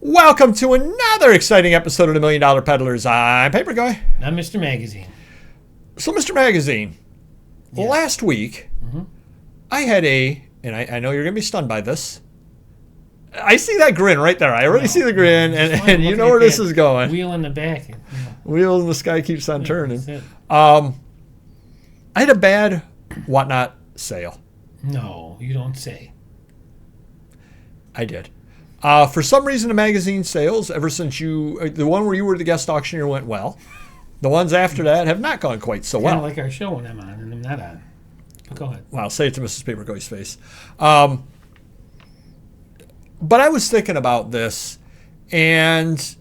Welcome to another exciting episode of the Million Dollar Peddlers. I'm Paper Guy. I'm Mr. Magazine. So, Mr. Magazine, Yes. last week, I had and I know you're going to be stunned by this. I see that grin right there. I already see the grin, and you know where this is going. Wheel in the back. Wheel in the sky keeps on turning. That's it. I had a bad whatnot sale. No, you don't say. I did. For some reason, the magazine sales, ever since the one where you were the guest auctioneer went well. The ones after that have not gone quite so Kind well. of like our show when I'm on and I'm not on. But go ahead. Well, say it to Mrs. Paperguy's face. But I was thinking about this, and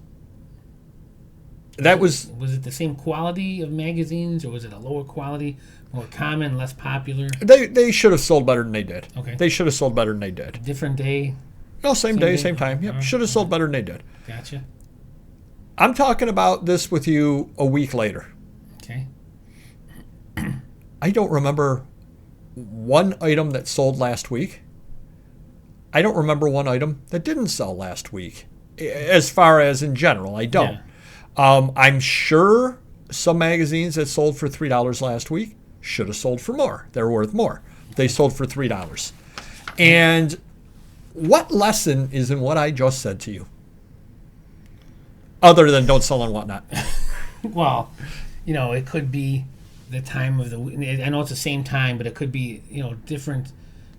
that was... Was it the same quality of magazines, or was it a lower quality, more common, less popular? They should have sold better than they did. Okay. They should have sold better than they did. Different day? No, same day, day? same time. Yep, All right. should have sold better than they did. Gotcha. I'm talking about this with you a week later. Okay. I don't remember one item that sold last week. I don't remember one item that didn't sell last week. As far as in general, I don't. Yeah. I'm sure some magazines that sold for $3 last week should have sold for more. They're worth more. They sold for $3. And what lesson is in what I just said to you? Other than don't sell on whatnot. Well, it could be the time of the week. I know it's the same time, but it could be, different.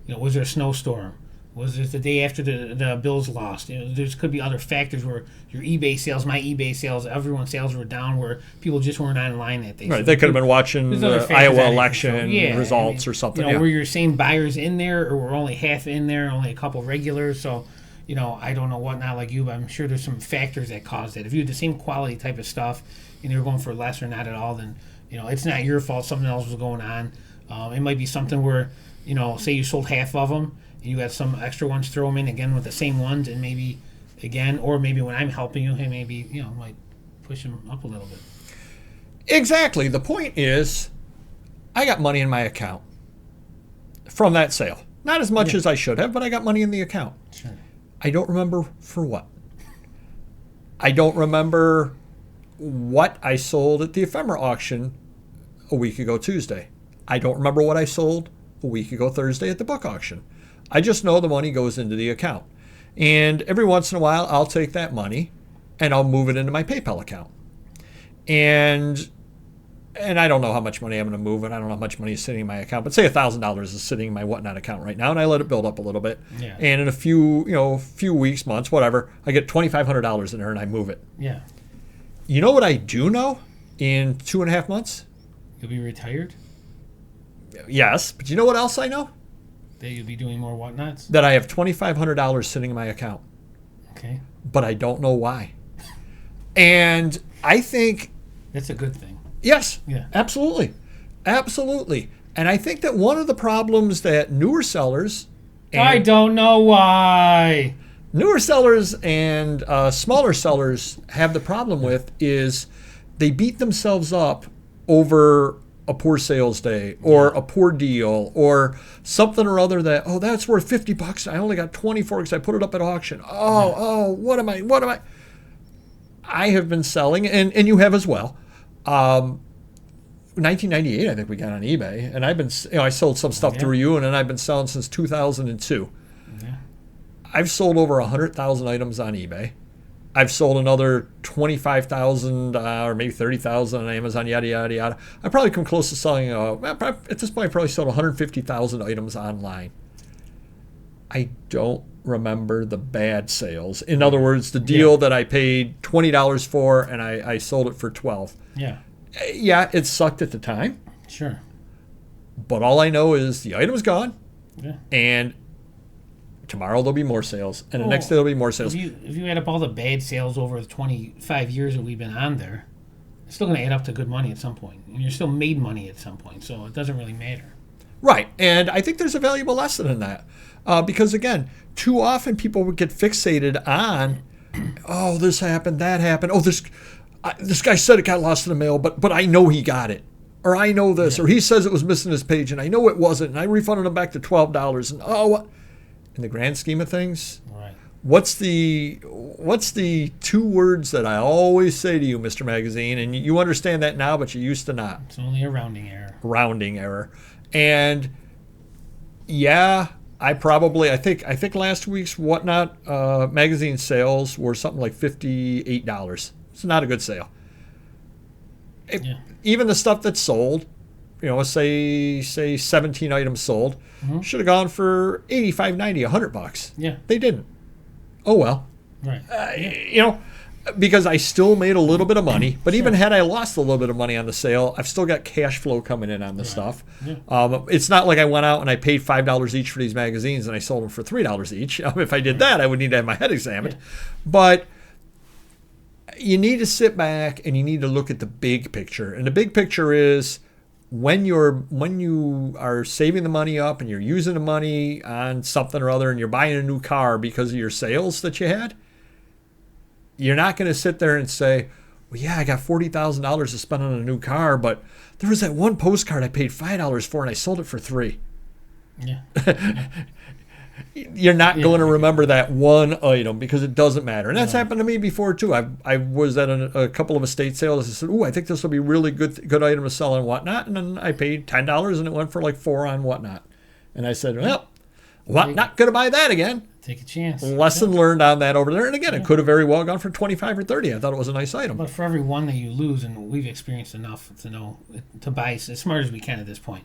Was there a snowstorm? Was it the day after the Bills lost? There could be other factors where your eBay sales, my eBay sales, everyone's sales were down where people just weren't online that day. Right, So they could have been watching there's other the factors Iowa that election results or or something. Were your same buyers in there, or were only half in there, only a couple regulars? So, I don't know what not like you, but I'm sure there's some factors that caused it. If you had the same quality type of stuff and you're going for less or not at all, then it's not your fault. Something else was going on. It might be something where say you sold half of them. You got some extra ones, throw them in again with the same ones, and maybe again, or maybe when I'm helping you, hey, maybe might push them up a little bit. Exactly. The point is, I got money in my account from that sale. Not as much as I should have, but I got money in the account. Sure. I don't remember for what. I don't remember what I sold at the ephemera auction a week ago Tuesday. I don't remember what I sold a week ago Thursday at the book auction. I just know the money goes into the account. And every once in a while, I'll take that money and I'll move it into my PayPal account. And I don't know how much money I'm going to move, and I don't know how much money is sitting in my account, but say $1,000 is sitting in my whatnot account right now, and I let it build up a little bit. Yeah. And in a few weeks, months, whatever, I get $2,500 in there and I move it. Yeah. You know what I do know in 2.5 months? You'll be retired? Yes, but you know what else I know? That you'll be doing more whatnots? That I have $2,500 sitting in my account. Okay. But I don't know why. And I think... That's a good thing. Yes, Yeah. absolutely. Absolutely. And I think that one of the problems that newer sellers... I don't know why. Newer sellers and smaller sellers have the problem with is they beat themselves up over a poor sales day or a poor deal or something or other that, that's worth $50. I only got 24 because I put it up at auction. What am I? I have been selling, and you have as well. 1998, I think we got on eBay, and I've been, I sold some stuff through you, and then I've been selling since 2002. Yeah. I've sold over 100,000 items on eBay. I've sold another 25,000 or maybe 30,000 on Amazon, yada, yada, yada. I probably come close to selling, at this point, I probably sold 150,000 items online. I don't remember the bad sales. In other words, the deal that I paid $20 for and I sold it for $12. Yeah. Yeah, it sucked at the time. Sure. But all I know is the item's gone. Yeah. And tomorrow there'll be more sales, and the next day there'll be more sales. If you add up all the bad sales over the 25 years that we've been on there, it's still going to add up to good money at some point. And you're still made money at some point, so it doesn't really matter. Right. And I think there's a valuable lesson in that. Because, again, too often people would get fixated on, this happened, that happened. This guy said it got lost in the mail, but I know he got it. Or I know this. Or he says it was missing his page, and I know it wasn't. And I refunded him back to $12. And, in the grand scheme of things, Right. what's the 2 words that I always say to you, Mr. Magazine, and you understand that now, but you used to not. It's only a rounding error. Rounding error. And yeah, I think last week's Whatnot magazine sales were something like $58. It's not a good sale. Even the stuff that's sold, say 17 items sold, should have gone for $85, $90, $100. Yeah. They didn't. Oh well. Right. Because I still made a little bit of money, but even had I lost a little bit of money on the sale, I've still got cash flow coming in on the stuff. Yeah. It's not like I went out and I paid $5 each for these magazines and I sold them for $3 each. If I did that, I would need to have my head examined. Yeah. But you need to sit back and you need to look at the big picture. And the big picture is when you are saving the money up and you're using the money on something or other and you're buying a new car because of your sales that you had, you're not going to sit there and say, well, yeah, I got $40,000 to spend on a new car, but there was that one postcard I paid $5 for and I sold it for $3. Yeah. You're not going to remember that one item because it doesn't matter. And that's happened to me before, too. I was at a couple of estate sales. I said, I think this will be a really good item to sell on Whatnot. And then I paid $10 and it went for like $4 on Whatnot. And I said, well, not going to buy that again. Take a chance. Lesson learned on that over there. And again, it could have very well gone for 25 or 30. I thought it was a nice item. But for every one that you lose, and we've experienced enough to know to buy as smart as we can at this point,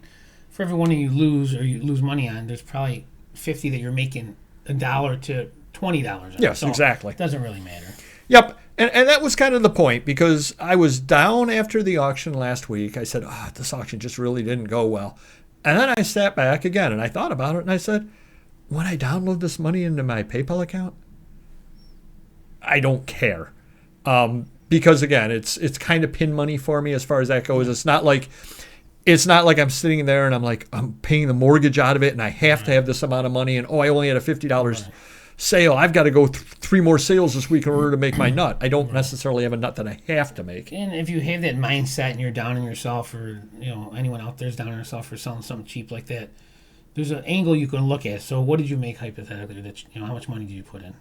for every one that you lose or you lose money on, there's probably 50 that you're making $1 to $20 on. Yes, so exactly. It doesn't really matter. Yep. And that was kind of the point because I was down after the auction last week. I said, this auction just really didn't go well. And then I sat back again and I thought about it and I said, when I download this money into my PayPal account, I don't care. Because again, it's kind of pin money for me as far as that goes. It's not like I'm sitting there and I'm paying the mortgage out of it and I have to have this amount of money and I only had a $50 sale. I've got to go 3 more sales this week in order to make my nut. I don't necessarily have a nut that I have to make. And if you have that mindset and you're down on yourself, or anyone out there's down on yourself for selling something cheap like that, there's an angle you can look at. So what did you make hypothetically? How much money did you put in?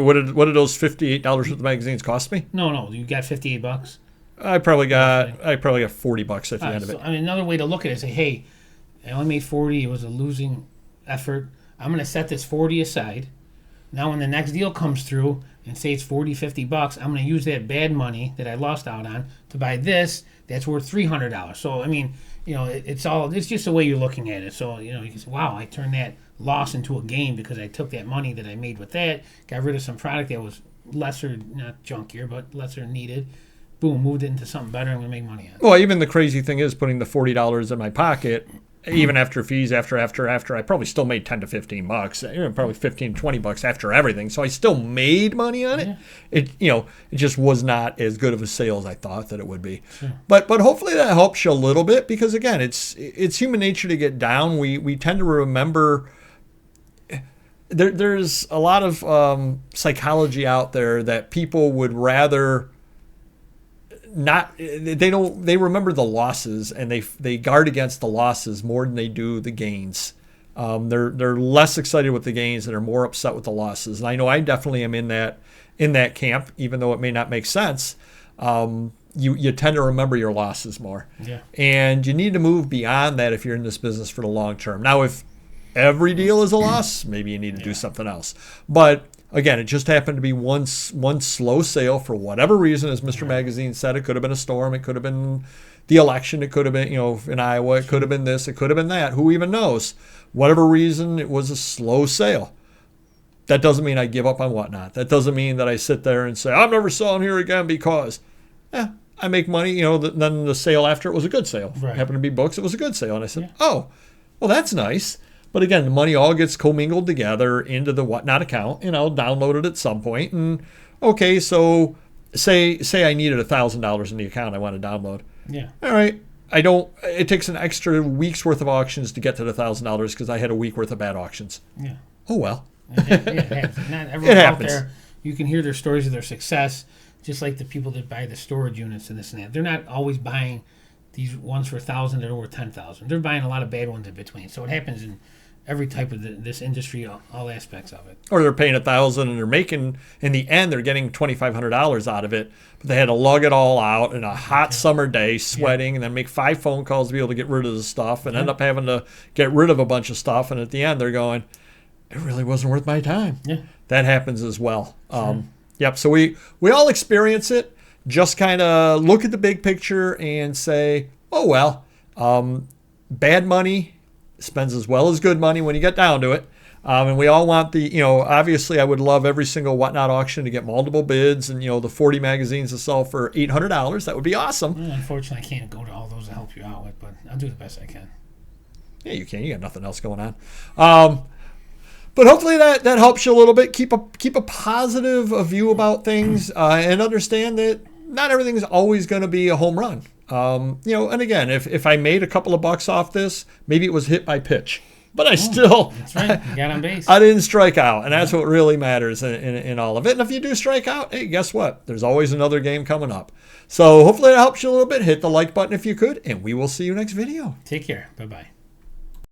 What did those $58 worth of magazines cost me? No, you got $58. I probably got $40 at the end of it. So, another way to look at it is say, hey, I only made 40. It was a losing effort. I'm going to set this 40 aside. Now when the next deal comes through and say it's $50, I'm going to use that bad money that I lost out on to buy this that's worth $300. So it's just the way you're looking at it. So you can say, wow, I turned that loss into a gain because I took that money that I made with that, got rid of some product that was lesser, not junkier, but lesser needed. Boom, moved it into something better. I'm going to make money on it. Well, even the crazy thing is putting the $40 in my pocket, even after fees, after, I probably still made $10 to $15, probably $15, $20 after everything. So I still made money on it. Yeah. It just was not as good of a sale as I thought that it would be. Sure. But hopefully that helps you a little bit because again, it's human nature to get down. We tend to remember. There's a lot of psychology out there that people would rather. They remember the losses and they guard against the losses more than they do the gains. They're less excited with the gains and are more upset with the losses. And I know I definitely am in that camp, even though it may not make sense. You tend to remember your losses more. Yeah. And you need to move beyond that if you're in this business for the long term. Now, if every deal is a loss, maybe you need to do something else. But again, it just happened to be one slow sale for whatever reason. As Mr. Magazine said, it could have been a storm. It could have been the election. It could have been, in Iowa. It could have been this. It could have been that. Who even knows? Whatever reason, it was a slow sale. That doesn't mean I give up on Whatnot. That doesn't mean that I sit there and say, I'm never selling here again because I make money. Then the sale after it was a good sale. Right. It happened to be books. It was a good sale. And I said, oh, well, that's nice. But again, the money all gets commingled together into the Whatnot account, and I'll download it at some point. And okay, so say I needed $1,000 in the account I want to download. Yeah. All right. It takes an extra week's worth of auctions to get to the $1,000 because I had a week worth of bad auctions. Yeah. Oh well. It happens. Not everyone out there. You can hear their stories of their success, just like the people that buy the storage units and this and that. They're not always buying these ones for $1,000 that are worth $10,000. They're buying a lot of bad ones in between. So it happens in every type of this industry, all aspects of it. Or they're paying $1,000 and they're making, in the end, they're getting $2,500 out of it. But they had to lug it all out in a hot summer day, sweating, and then make 5 phone calls to be able to get rid of the stuff, and end up having to get rid of a bunch of stuff. And at the end, they're going, it really wasn't worth my time. Yeah. That happens as well. Yep. So we all experience it. Just kind of look at the big picture and say, oh, well, bad money spends as well as good money when you get down to it. And we all want the, obviously I would love every single Whatnot auction to get multiple bids and, the 40 magazines to sell for $800. That would be awesome. Well, unfortunately, I can't go to all those to help you out with, but I'll do the best I can. Yeah, you can. You got nothing else going on. But hopefully that helps you a little bit. Keep a positive view about things and understand that not everything's always going to be a home run. And again, if I made a couple of bucks off this, maybe it was hit by pitch. But I still... That's right. You got on base. I didn't strike out, and that's what really matters in all of it. And if you do strike out, hey, guess what? There's always another game coming up. So hopefully it helps you a little bit. Hit the like button if you could, and we will see you next video. Take care. Bye-bye.